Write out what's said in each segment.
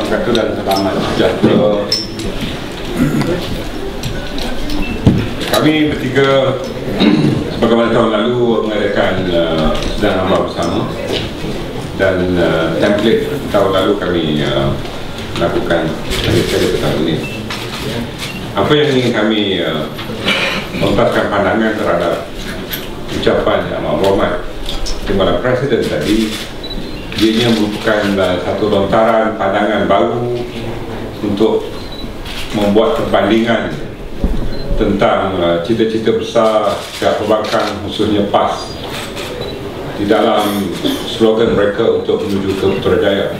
wabarakatuh dan selamat sejahtera. Kami bertiga sebagaimana tahun lalu mengadakan sedang amal bersama, dan template tahun lalu kami lakukan sekali tahun ini. Apa yang ingin kami melontarkan pandangan terhadap ucapan Yang Amat Berhormat Timbalan Presiden tadi, ianya merupakan satu lontaran pandangan baru untuk membuat perbandingan tentang cita-cita besar pihak perbankan, khususnya PAS, di dalam slogan mereka untuk menuju ke Putrajaya.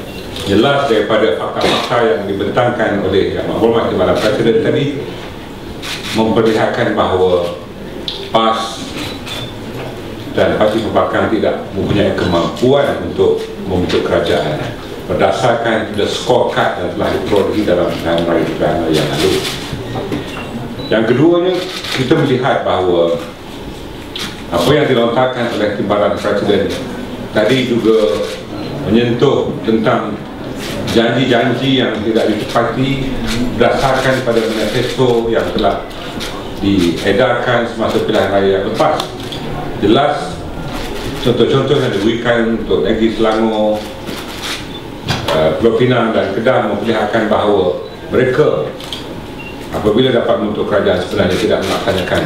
Jelas daripada fakta-fakta yang dibentangkan oleh Yang Amat Berhormat Timbalan Presiden tadi memperlihatkan bahawa PAS dan parti perbankan tidak mempunyai kemampuan untuk membentuk kerajaan berdasarkan the scorecard yang telah diperolehi dalam pilihan raya yang lalu. Yang keduanya, kita melihat bahawa apa yang dilontarkan oleh Timbalan Presiden tadi juga menyentuh tentang janji-janji yang tidak ditepati berdasarkan pada manifesto yang telah diedarkan semasa pilihan raya yang lepas. Jelas contoh-contoh yang diberikan untuk negeri Selangor, Pulau Pinang dan Kedah memperlihatkan bahawa mereka apabila dapat membentuk kerajaan sebenarnya tidak melaksanakan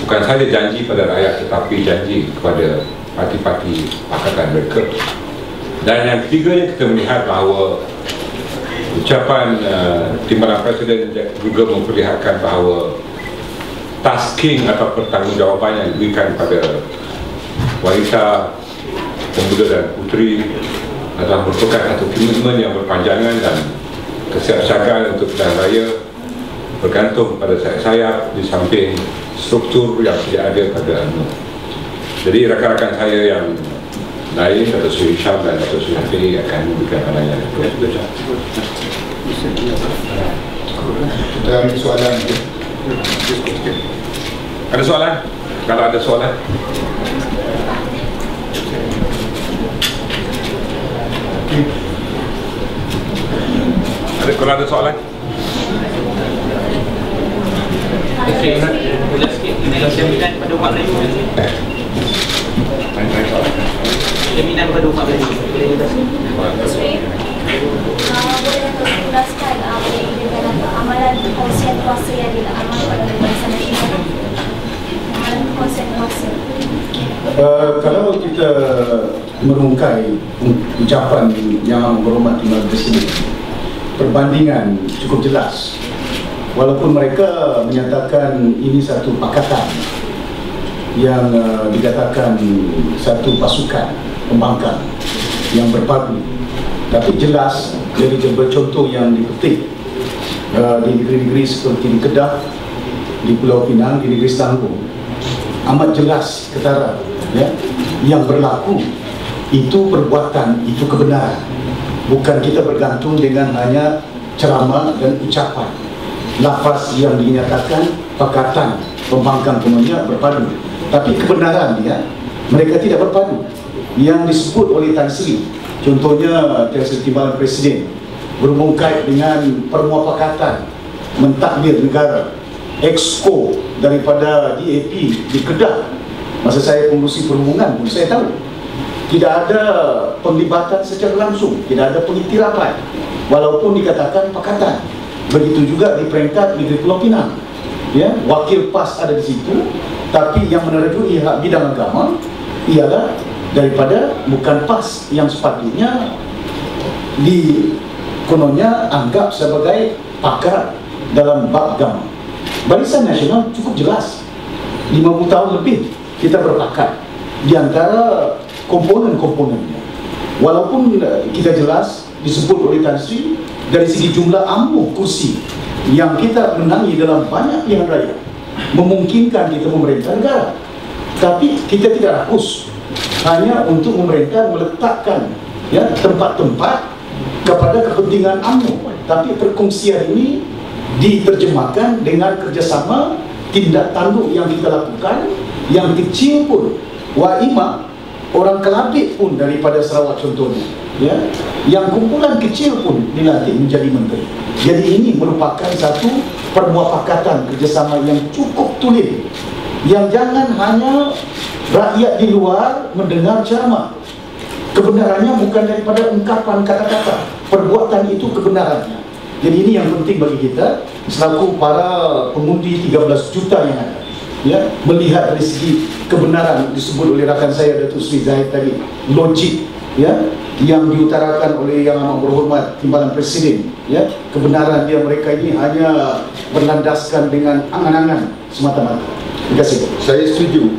bukan sahaja janji pada rakyat tetapi janji kepada parti-parti pakatan mereka. Dan yang ketiganya, kita melihat bahawa ucapan Timbalan Presiden juga memperlihatkan bahawa tasking atau pertanggungjawaban yang diberikan pada wanita, pemuda dan puteri adalah merupakan satu komitmen yang berpanjangan dan kesiapsiagaan untuk pilihan raya bergantung pada sayap-sayap di samping struktur yang tidak ada pada Jadi rakan-rakan saya yang lain, Dato' Sri Hisham dan Dato' Sri Hafiz akan memberikan pandangan. Kita ambil soalan. Ada soalan? Kalau ada soalan, kalau ada soalan, jaminan pada umat Melayu. Jaminan pada umat Melayu. Boleh jelaskan amalan kongsian kuasa yang diamalkan oleh Barisan Nasional. Amalan kongsian kuasa. Kalau kita merungkai ucapan Yang Amat Berhormat Timbalan Presiden, perbandingan cukup jelas. Walaupun mereka menyatakan ini satu pakatan yang dikatakan satu pasukan pembangkang yang berpadu, tapi jelas dari contoh yang dipetik di negeri-negeri seperti di Kedah, di Pulau Pinang, di negeri Selangor, amat jelas ketara ya, yang berlaku itu perbuatan, itu kebenaran. Bukan kita bergantung dengan hanya ceramah dan ucapan, lafaz yang dinyatakan pakatan pembangkang semuanya berpadu, tapi kebenaran dia mereka tidak berpadu. Yang disebut oleh Tan Sri, contohnya Tan Sri Timbalan Presiden berhubung kait dengan permuafakatan mentadbir negara, exco daripada DAP di Kedah. Masa saya pengurusi perhubungan pun saya tahu tidak ada penglibatan secara langsung, tidak ada pengiktirafan walaupun dikatakan pakatan. Begitu juga di peringkat negeri Pulau Pinang, ya, wakil PAS ada di situ, tapi yang menerjui hak bidang agama ialah daripada bukan PAS yang sepatutnya kononnya anggap sebagai pakar dalam bab agama. Barisan Nasional cukup jelas, 50 tahun lebih kita berpakat di antara komponen-komponennya. Walaupun kita jelas disebut oleh Tan Sri dari segi jumlah ampuh kursi yang kita menangi dalam banyak pilihan raya memungkinkan kita memerintah negara, tapi kita tidak rakus hanya untuk memerintah meletakkan ya tempat-tempat kepada kepentingan ampuh, tapi perkongsian ini diterjemahkan dengan kerjasama tindak tanduk yang kita lakukan yang kecil pun. Waimah orang Kelabit pun daripada Sarawak contohnya, ya, yang kumpulan kecil pun dilantik menjadi menteri. Jadi ini merupakan satu permuafakatan kerjasama yang cukup tulen, yang jangan hanya rakyat di luar mendengar ceramah. Kebenarannya bukan daripada ungkapan kata-kata, perbuatan itu kebenarannya. Jadi ini yang penting bagi kita selaku para pengundi 13 juta yang ada, ya, melihat dari segi kebenaran disebut oleh rakan saya Datuk Seri Zahid tadi, logik, ya, yang diutarakan oleh Yang Amat Berhormat Timbalan Presiden, ya, kebenaran dia mereka ini hanya berlandaskan dengan angan-angan semata-mata. Terima kasih. Saya setuju.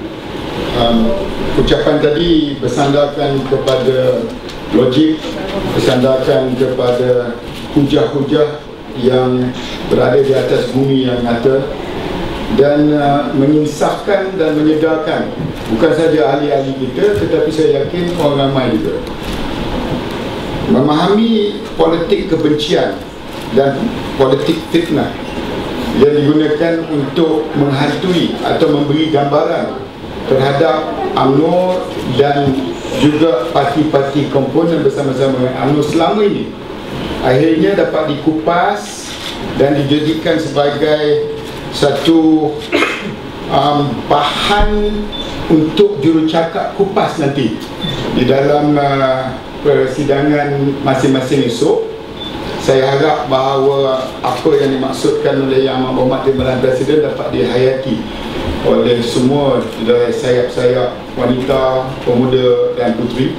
Ucapan tadi bersandarkan kepada logik, bersandarkan kepada hujah-hujah yang berada di atas bumi yang nyata, dan menyinsafkan dan menyedarkan bukan saja ahli-ahli kita, tetapi saya yakin orang ramai juga memahami politik kebencian dan politik fitnah yang digunakan untuk menghantui atau memberi gambaran terhadap UMNO dan juga parti-parti komponen bersama-sama UMNO selama ini, akhirnya dapat dikupas dan dijadikan sebagai satu bahan untuk jurucakap kupas nanti di dalam persidangan masing-masing esok. Saya harap bahawa apa yang dimaksudkan oleh Yang Amat Berhormat Timbalan Presiden dapat dihayati oleh semua dari sayap-sayap wanita, pemuda dan puteri,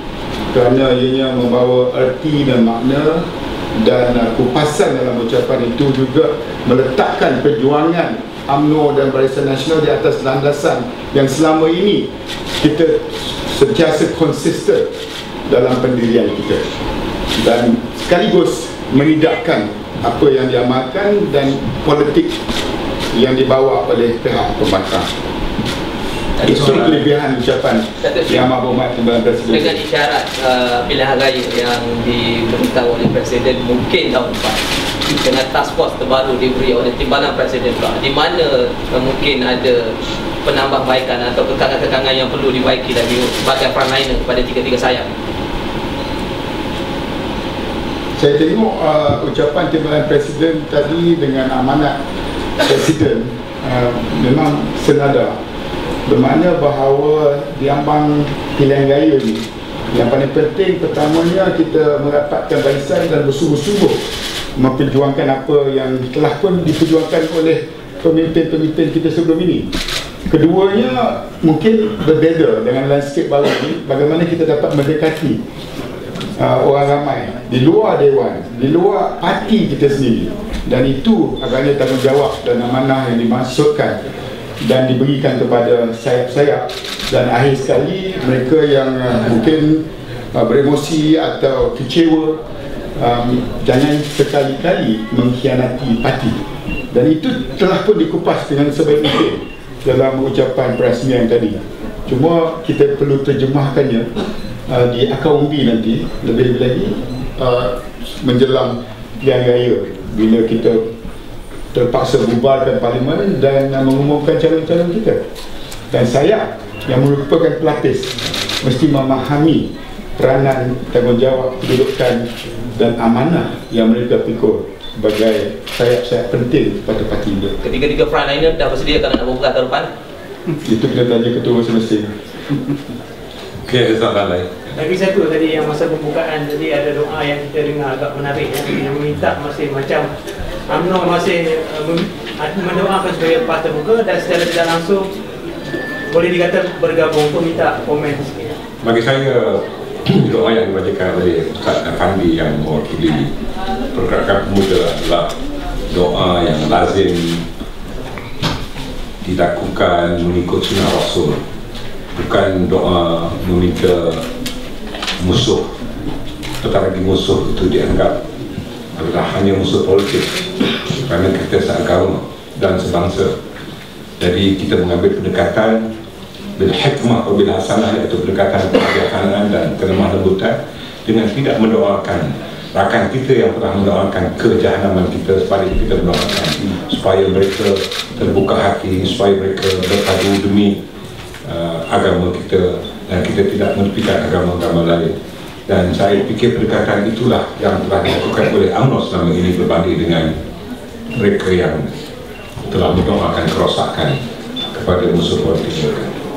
kerana ianya membawa erti dan makna, dan kupasan dalam ucapan itu juga meletakkan perjuangan UMNO dan Barisan Nasional di atas landasan yang selama ini kita sentiasa konsisten dalam pendirian kita, dan sekaligus menidakkan apa yang diamalkan dan politik yang dibawa oleh pihak pembangkang. Itu kelebihan ucapan Yang Amat Berhormat Timbalan Presiden. Dengan isyarat pilihan raya yang diberitahu oleh Presiden mungkin tahun depan, dengan task force terbaru diberi oleh Timbalan Presiden pula, di mana mungkin ada penambahbaikan atau kekangan-kekangan yang perlu dibaiki lagi sebagai frontliner kepada tiga-tiga sayap. Saya tengok ucapan Timbalan Presiden tadi dengan amanat Presiden memang senada, bermakna bahawa di ambang pilihan raya ni yang paling penting pertamanya kita merapatkan barisan dan bersungguh-sungguh memperjuangkan apa yang telah pun diperjuangkan oleh pemimpin-pemimpin kita sebelum ini. Keduanya mungkin berbeza dengan landscape baru ini, bagaimana kita dapat mendekati orang ramai di luar dewan, di luar parti kita sendiri, dan itu agaknya tanggungjawab dan amanah yang dimaksudkan dan diberikan kepada sayap-sayap. Dan akhir sekali mereka yang mungkin beremosi atau kecewa, jangan sekali-kali mengkhianati parti, dan itu telah pun dikupas dengan sebaik mungkin dalam ucapan perasmian tadi. Cuma kita perlu terjemahkannya di akar umbi nanti, lebih lagi menjelang pilihan raya, bila kita terpaksa bubarkan parlimen dan mengumumkan calon-calon kita. Dan saya yang merupakan pelapis mesti memahami peranan, tanggungjawab, kedudukan dan amanah yang mereka pikul sebagai sayap-sayap penting kepada parti ini. Ketiga-tiga frontliner dah bersedia kalau nak berbuka tahun depan? Itu kita tanya ketua masing-masing. Okey, ada soalan lain? Lagi satu tadi yang masa pembukaan tadi ada doa yang kita dengar agak menarik ya, yang meminta masih macam UMNO masih mendoakan supaya PAS terbuka, dan secara tidak langsung boleh dikata bergabung. Pun minta komen sikit. Bagi saya, doa yang dibacakan oleh Ustaz Afandi yang mewakili pergerakan pemuda adalah doa yang lazim dilakukan mengikut sunnah Rasul, bukan doa meminta musuh, apalagi musuh itu dianggap adalah hanya musuh politik, kerana kita seagama dan sebangsa. Jadi kita mengambil pendekatan bil hikmah wa bil hasanah, iaitu pendekatan kebijaksanaan dan kelemah lembutan, dengan tidak mendoakan rakan kita yang telah mendoakan kejahanaman kita, sebaliknya kita mendoakan supaya mereka terbuka hati, supaya mereka berpadu demi agama kita dan kita tidak menepikan agama-agama lain. Dan saya fikir pendekatan itulah yang telah dilakukan oleh UMNO selama ini berbanding dengan mereka yang telah mendoakan kerosakan kepada musuh politik mereka.